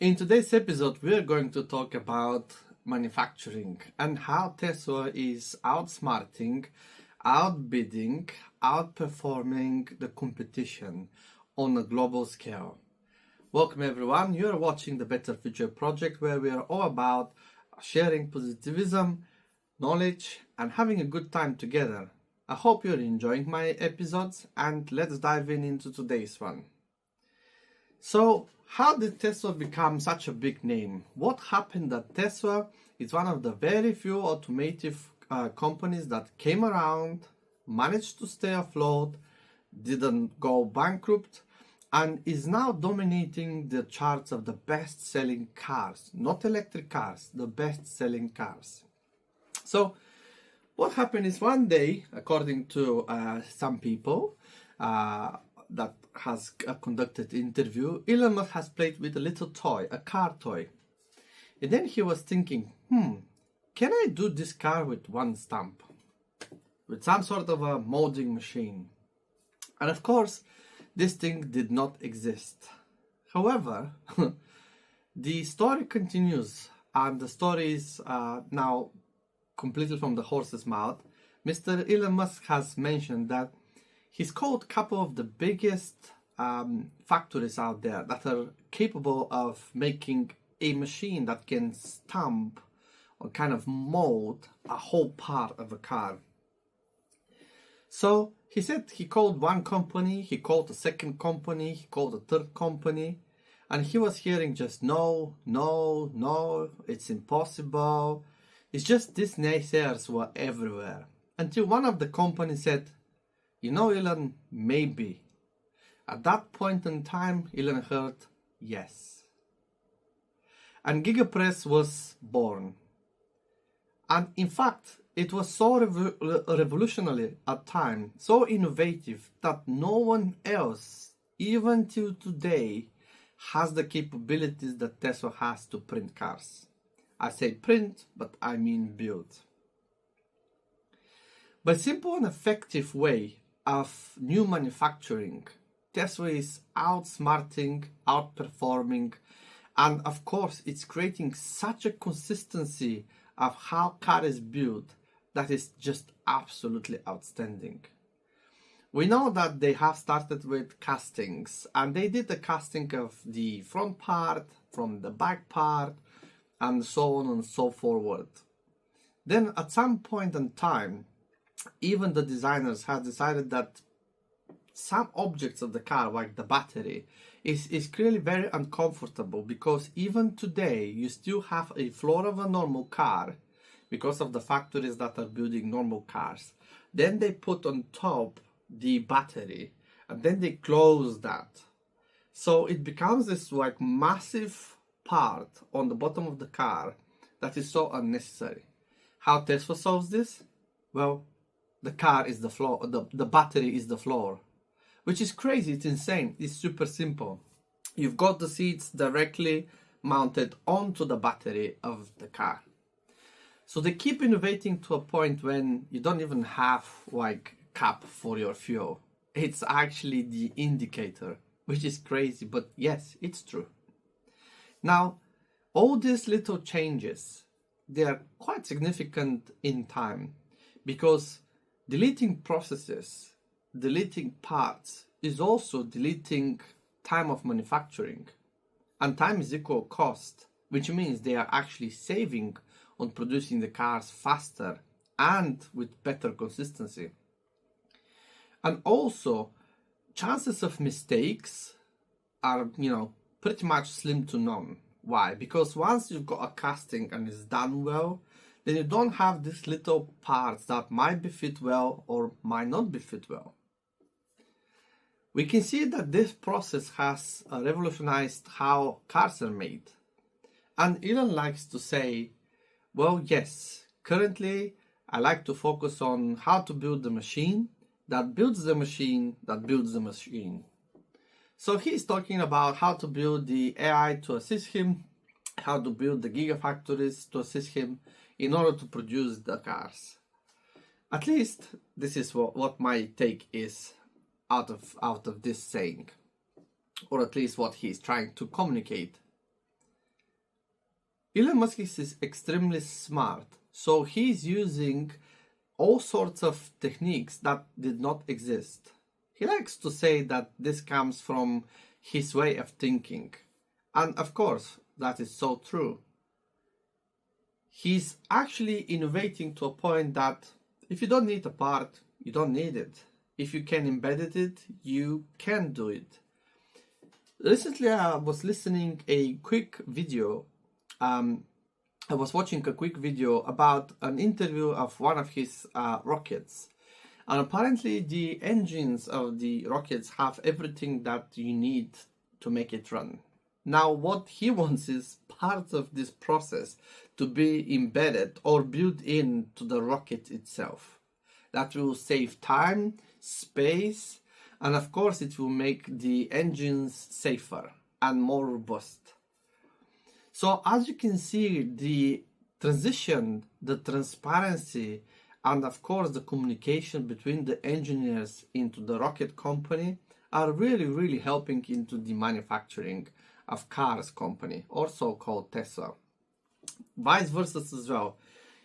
In today's episode, we are going to talk about manufacturing and how Tesla is outsmarting, outbidding, outperforming the competition on a global scale. Welcome everyone, you are watching the Better Future Project, where we are all about sharing positivism, knowledge, and having a good time together. I hope you're enjoying my episodes, and let's dive into today's one. So, how did Tesla become such a big name? What happened that Tesla is one of the very few automotive companies that came around, managed to stay afloat, didn't go bankrupt, and is now dominating the charts of the best-selling cars, not electric cars, the best-selling cars. So, what happened is one day, according to some people, that has conducted interview, Elon Musk has played with a little toy, a car toy. And then he was thinking, can I do this car with one stamp? With some sort of a molding machine. And of course, this thing did not exist. However, the story continues, and the story is now completely from the horse's mouth. Mr. Elon Musk has mentioned that he's called a couple of the biggest factories out there that are capable of making a machine that can stamp or kind of mold a whole part of a car. So he said he called one company, he called a second company, he called a third company, and he was hearing just no, it's impossible. It's just these naysayers were everywhere. Until one of the companies said, you know, Elon, maybe. At that point in time, Elon heard yes. And Giga Press was born. And in fact, it was so revolutionary at time, so innovative, that no one else, even till today, has the capabilities that Tesla has to print cars. I say print, but I mean build. By simple and effective way of new manufacturing, Tesla is outsmarting, outperforming, and of course it's creating such a consistency of how car is built that is just absolutely outstanding. We know that they have started with castings, and they did the casting of the front part, from the back part, and so on and so forward. Then at some point in time, even the designers have decided that some objects of the car, like the battery, is clearly very uncomfortable, because even today you still have a floor of a normal car because of the factories that are building normal cars. Then they put on top the battery, and then they close that. So it becomes this like massive part on the bottom of the car that is so unnecessary. How Tesla solves this? Well, the car is the floor, the battery is the floor. Which is crazy, it's insane, it's super simple. You've got the seats directly mounted onto the battery of the car. So they keep innovating to a point when you don't even have like cap for your fuel. It's actually the indicator, which is crazy, but yes, it's true. Now, all these little changes, they are quite significant in time, because deleting processes, deleting parts is also deleting time of manufacturing. And time is equal cost, which means they are actually saving on producing the cars faster and with better consistency. And also, chances of mistakes are, pretty much slim to none. Why? Because once you've got a casting and it's done well, then you don't have these little parts that might be fit well or might not be fit well. We can see that this process has revolutionized how cars are made. And Elon likes to say, well, yes, currently I like to focus on how to build the machine that builds the machine that builds the machine. So he's talking about how to build the AI to assist him, how to build the gigafactories to assist him in order to produce the cars. At least this is what my take is out of this saying, or at least what he's trying to communicate. Elon Musk is extremely smart, so he's using all sorts of techniques that did not exist. He likes to say that this comes from his way of thinking. And of course, that is so true. He's actually innovating to a point that if you don't need a part, you don't need it. If you can embed it, you can do it. Recently, I was listening a quick video. I was watching a quick video about an interview of one of his rockets. And apparently the engines of the rockets have everything that you need to make it run. Now what he wants is part of this process to be embedded or built into the rocket itself. That will save time, space, and of course it will make the engines safer and more robust. So as you can see, the transition, the transparency, and of course the communication between the engineers into the rocket company are really helping into the manufacturing of cars company, also called Tesla. Vice versa as well.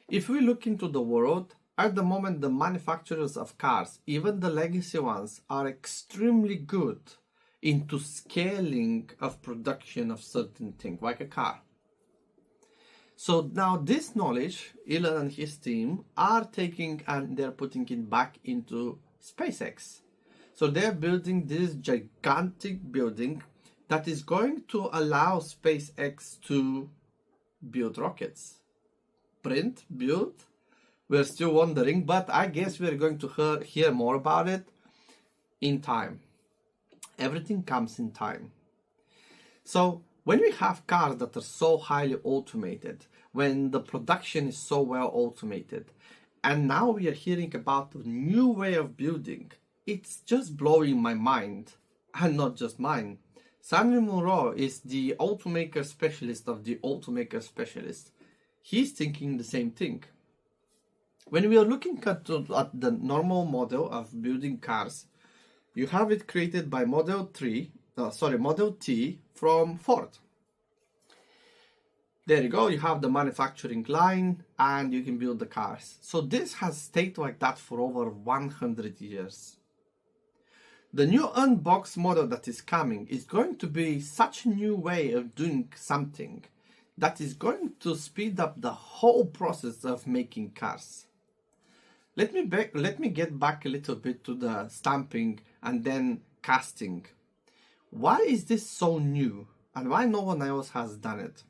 If we look into the world, at the moment the manufacturers of cars, even the legacy ones, are extremely good into scaling of production of certain things, like a car. So now this knowledge, Elon and his team are taking and they're putting it back into SpaceX. So they're building this gigantic building that is going to allow SpaceX to build rockets. Print, build, we're still wondering, but I guess we're going to hear more about it in time. Everything comes in time. So when we have cars that are so highly automated, when the production is so well automated, and now we are hearing about a new way of building, it's just blowing my mind, and not just mine. Sandy Munro is the automaker specialist of the automaker specialist. He's thinking the same thing. When we are looking at the normal model of building cars, you have it created by Model T from Ford. There you go, you have the manufacturing line and you can build the cars. So this has stayed like that for over 100 years. The new unbox model that is coming is going to be such a new way of doing something that is going to speed up the whole process of making cars. Let me get back a little bit to the stamping and then casting. Why is this so new and why no one else has done it?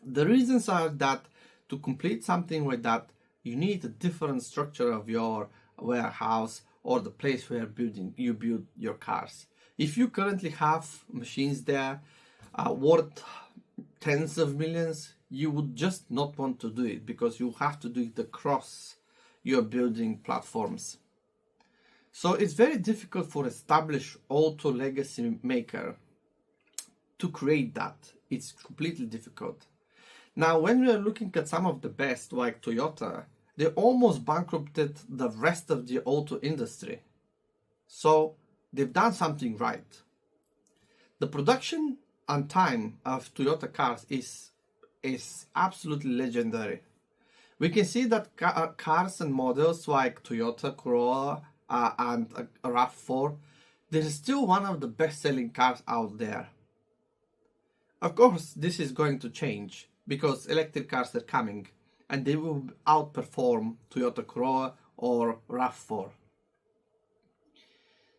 The reasons are that to complete something like that, you need a different structure of your warehouse or the place where you build your cars. If you currently have machines there worth tens of millions, you would just not want to do it because you have to do it across your building platforms. So it's very difficult for established auto legacy maker to create that. It's completely difficult. Now, when we are looking at some of the best, like Toyota, they almost bankrupted the rest of the auto industry. So they've done something right. The production and time of Toyota cars is absolutely legendary. We can see that cars and models like Toyota Corolla and RAV4, they're still one of the best-selling cars out there. Of course, this is going to change because electric cars are coming and they will outperform Toyota Corolla or RAV4.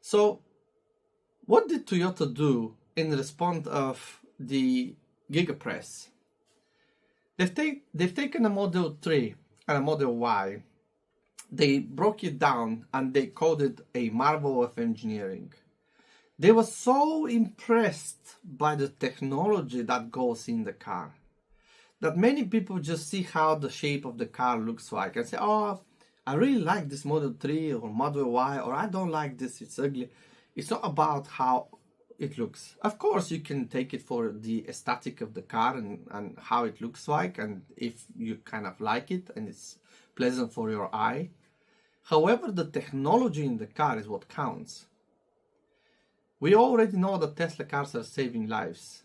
So, what did Toyota do in response of the Giga press? They've taken a Model 3 and a Model Y. They broke it down and they called it a marvel of engineering. They were so impressed by the technology that goes in the car that many people just see how the shape of the car looks like and say, oh, I really like this Model 3 or Model Y, or I don't like this, it's ugly. It's not about how it looks. Of course, you can take it for the aesthetic of the car and how it looks like, and if you kind of like it and it's pleasant for your eye. However, the technology in the car is what counts. We already know that Tesla cars are saving lives.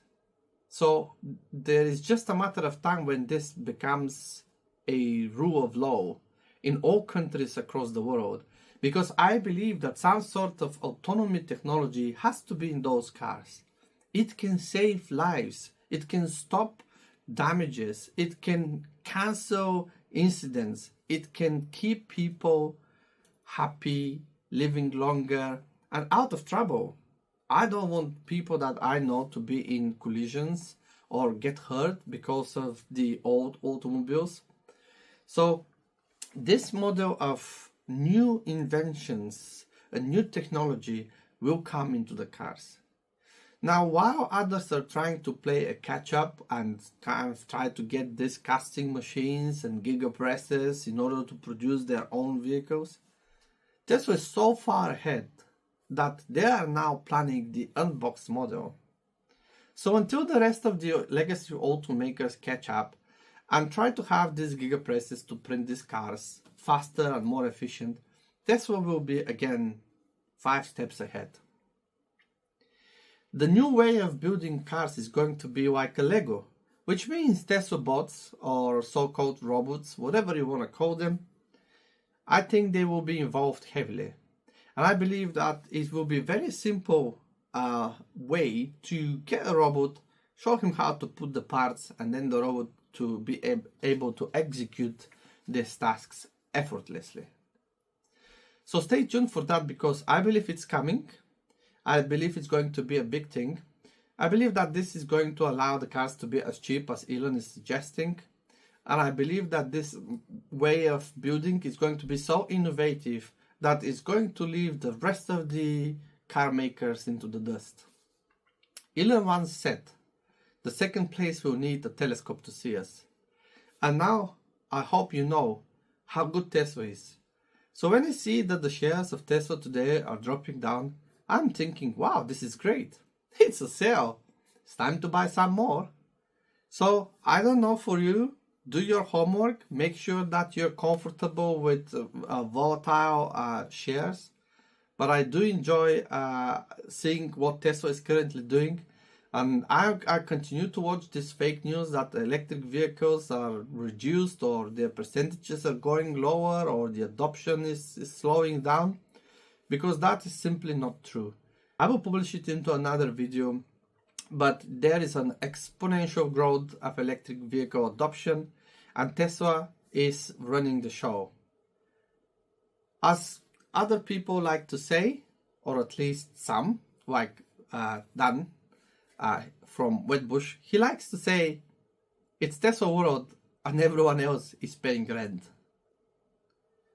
So there is just a matter of time when this becomes a rule of law in all countries across the world, because I believe that some sort of autonomy technology has to be in those cars. It can save lives, it can stop damages, it can cancel incidents, it can keep people happy, living longer, and out of trouble. I don't want people that I know to be in collisions or get hurt because of the old automobiles. So this model of new inventions and new technology will come into the cars. Now, while others are trying to play a catch-up and kind of try to get these casting machines and Giga presses in order to produce their own vehicles, Tesla is so far ahead that they are now planning the unbox model. So until the rest of the legacy automakers catch up and try to have these Giga presses to print these cars faster and more efficient, Tesla will be again 5 steps ahead. The new way of building cars is going to be like a Lego, which means Tesla bots or so-called robots, whatever you want to call them. I think they will be involved heavily. And I believe that it will be a very simple way to get a robot, show him how to put the parts, and then the robot to be able to execute these tasks effortlessly. So stay tuned for that, because I believe it's coming. I believe it's going to be a big thing. I believe that this is going to allow the cars to be as cheap as Elon is suggesting. And I believe that this way of building is going to be so innovative that it's going to leave the rest of the car makers into the dust. Elon once said, the second place will need a telescope to see us. And now I hope you know how good Tesla is. So when I see that the shares of Tesla today are dropping down, I'm thinking, wow, this is great. It's a sale. It's time to buy some more. So I don't know for you, do your homework, make sure that you're comfortable with volatile shares. But I do enjoy seeing what Tesla is currently doing. And I continue to watch this fake news that electric vehicles are reduced or their percentages are going lower or the adoption is slowing down, because that is simply not true. I will publish it into another video, but there is an exponential growth of electric vehicle adoption, and Tesla is running the show. As other people like to say, or at least some, like Dan from Wedbush, he likes to say, it's Tesla world and everyone else is paying rent.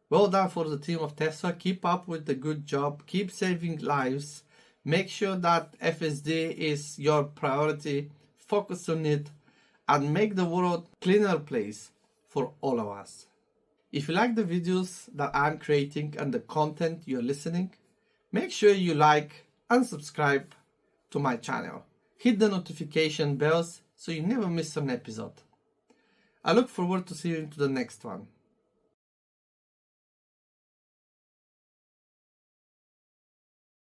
Well done for the team of Tesla. Keep up with the good job. Keep saving lives. Make sure that FSD is your priority. Focus on it and make the world a cleaner place for all of us. If you like the videos that I'm creating and the content you're listening, make sure you like and subscribe to my channel. Hit the notification bells so you never miss an episode. I look forward to seeing you into the next one.